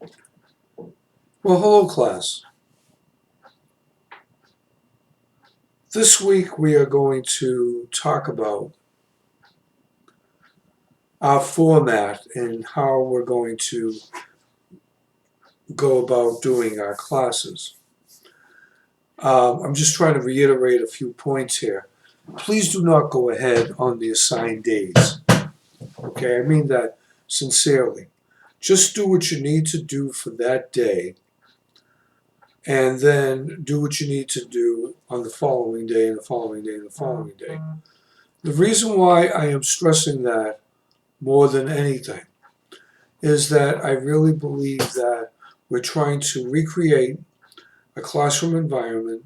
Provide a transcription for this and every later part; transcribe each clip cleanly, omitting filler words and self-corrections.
Well, hello, class. This week we are going to talk about our format and how we're going to go about doing our classes. I'm just trying to reiterate a few points here. Please do not go ahead on the assigned days. Okay, I mean that sincerely. Just do what you need to do for that day, and then do what you need to do on the following day, and the following day, and the following day. The reason why I am stressing that more than anything is that I really believe that we're trying to recreate a classroom environment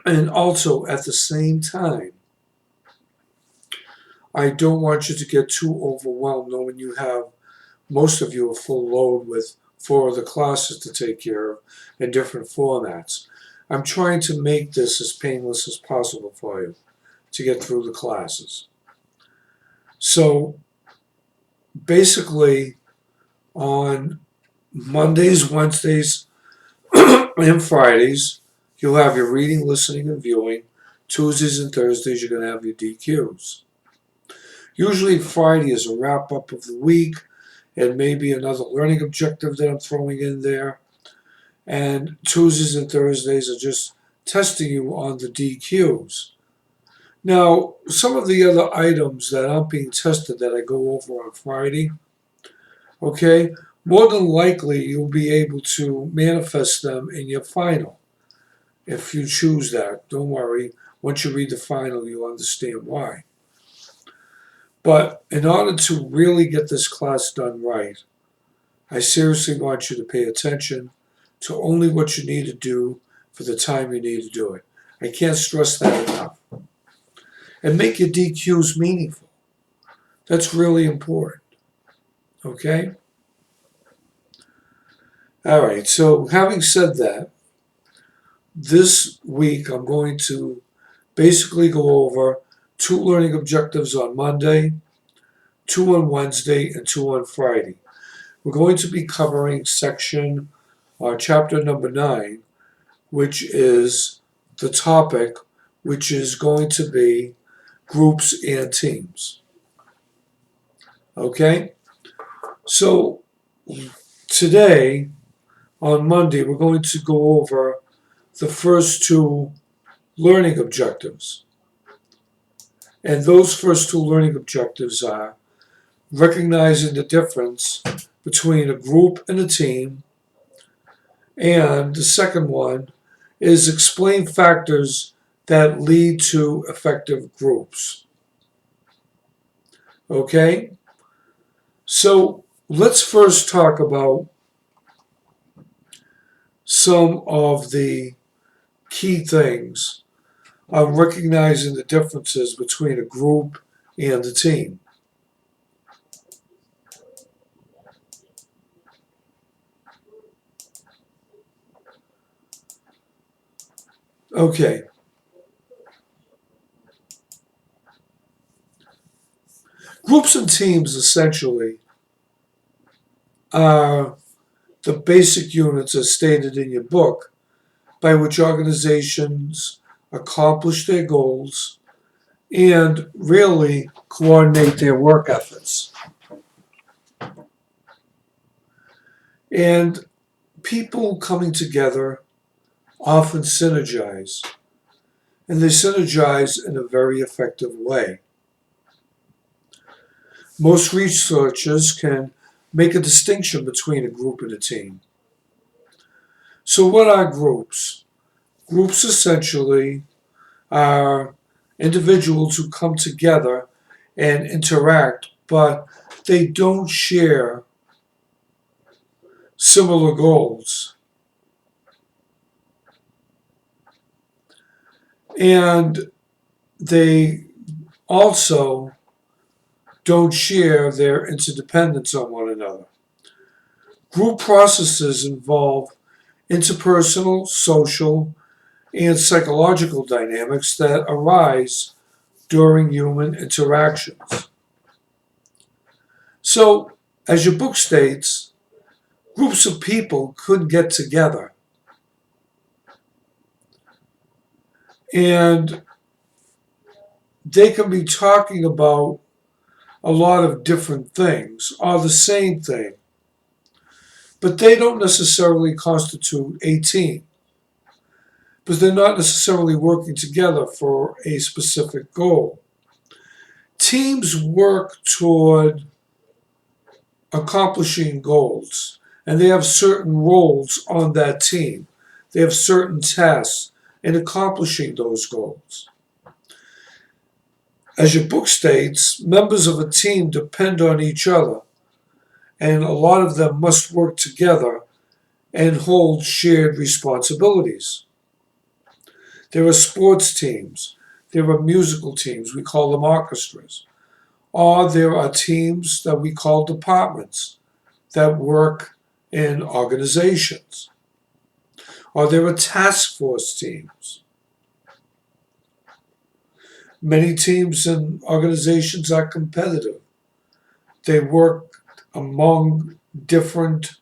and also at the same time, I don't want you to get too overwhelmed knowing you have most of you a full load with four other classes to take care of in different formats. I'm trying to make this as painless as possible for you to get through the classes. So basically, on Mondays, Wednesdays, and Fridays, you'll have your reading, listening, and viewing. Tuesdays and Thursdays, you're going to have your DQs. Usually, Friday is a wrap up of the week and maybe another learning objective that I'm throwing in there. And Tuesdays and Thursdays are just testing you on the DQs. Now, some of the other items that aren't being tested that I go over on Friday, okay, more than likely you'll be able to manifest them in your final if you choose that. Don't worry, once you read the final, you'll understand why. But in order to really get this class done right, I seriously want you to pay attention to only what you need to do for the time you need to do it. I can't stress that enough. And make your DQs meaningful. That's really important. Okay? All right, so having said that, this week I'm going to basically go over 2 learning objectives on Monday, 2 on Wednesday, and 2 on Friday. We're going to be covering chapter number 9, which is the topic, which is going to be groups and teams. Okay? So today, on Monday, we're going to go over the first 2 learning objectives. And those first 2 learning objectives are recognizing the difference between a group and a team, and the second one is explain factors that lead to effective groups. Okay? So let's first talk about some of the key things on recognizing the differences between a group and a team. Okay. Groups and teams essentially are the basic units as stated in your book by which organizations accomplish their goals and really coordinate their work efforts. And people coming together often synergize, and they synergize in a very effective way. Most researchers can make a distinction between a group and a team. So, what are groups? Groups essentially are individuals who come together and interact, but they don't share similar goals. And they also don't share their interdependence on one another. Group processes involve interpersonal, social, and psychological dynamics that arise during human interactions. So, as your book states, groups of people could get together and they can be talking about a lot of different things, or the same thing, but they don't necessarily constitute a team, because they're not necessarily working together for a specific goal. Teams work toward accomplishing goals, and they have certain roles on that team. They have certain tasks in accomplishing those goals. As your book states, members of a team depend on each other, and a lot of them must work together and hold shared responsibilities. There are sports teams, there are musical teams, we call them orchestras, or there are teams that we call departments that work in organizations, or there are task force teams. Many teams and organizations are competitive. They work among different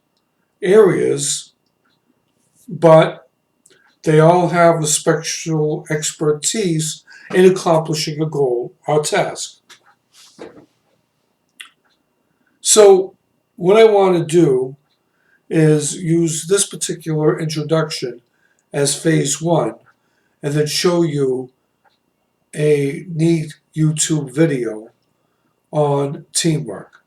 areas, but they all have a special expertise in accomplishing a goal or task. So, what I want to do is use this particular introduction as phase one and then show you a neat YouTube video on teamwork.